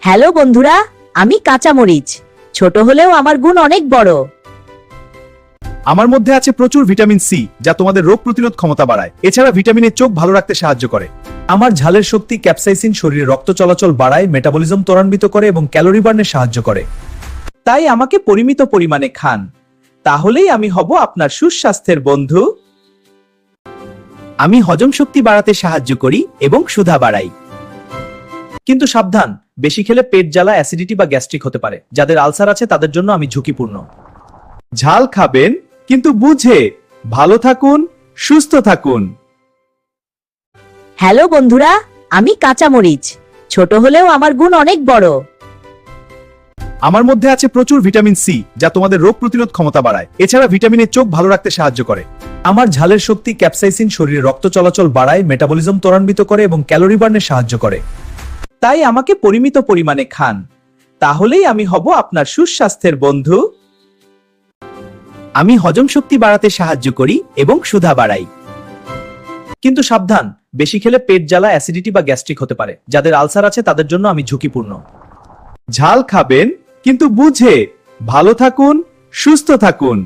Hello বন্ধুরা, আমি কাঁচামরিচ। ছোট হলেও আমার গুণ অনেক বড়। আমার মধ্যে আছে প্রচুর ভিটামিন সি, যা তোমাদের রোগ প্রতিরোধ ক্ষমতা বাড়ায়। এছাড়া ভিটামিনে চোখ ভালো রাখতে সাহায্য করে। আমার ঝালের শক্তি ক্যাপসাইসিন শরীরে রক্ত চলাচল বাড়ায়, মেটাবলিজম ত্বরান্বিত করে এবং ক্যালোরি বার্নে সাহায্য করে। তাই আমাকে পরিমিত পরিমাণে খান, তাহলেই আমি হব আপনার সুস্বাস্থ্যের বন্ধু। আমি হজম শক্তি বাড়াতে সাহায্য করি এবং ক্ষুধা বাড়াই। কিন্তু সাবধান, বেশি খেলে পেট জ্বালা, অ্যাসিডিটি বা গ্যাস্ট্রিক হতে পারে। যাদের আলসার আছে তাদের জন্য আমি ঝুঁকিপূর্ণ। ঝাল খাবেন, কিন্তু বুঝে। ভালো থাকুন, সুস্থ থাকুন। হ্যালো বন্ধুরা, আমি কাঁচামরিচ। ছোট হলেও আমার গুণ অনেক বড়। আমার মধ্যে আছে প্রচুর ভিটামিন সি, যা তোমাদের রোগ প্রতিরোধ ক্ষমতা বাড়ায়। এছাড়া ভিটামিনে চোখ ভালো রাখতে সাহায্য করে। আমার ঝালের শক্তি ক্যাপসাইসিন শরীরে রক্ত চলাচল বাড়ায়, মেটাবলিজম ত্বরান্বিত করে এবং ক্যালোরি বার্নে সাহায্য করে। তাই আমাকে পরিমিত পরিমাণে খান, তাহলেই আমি হব আপনার সুস্বাস্থ্যের বন্ধু। আমি হজম শক্তি বাড়াতে সাহায্য করি এবং ক্ষুধা বাড়াই। কিন্তু সাবধান, বেশি খেলে পেট জ্বালা, অ্যাসিডিটি বা গ্যাস্ট্রিক হতে পারে। যাদের আলসার আছে তাদের জন্য আমি ঝুঁকিপূর্ণ। ঝাল খাবেন, কিন্তু বুঝে। ভালো থাকুন, সুস্থ থাকুন।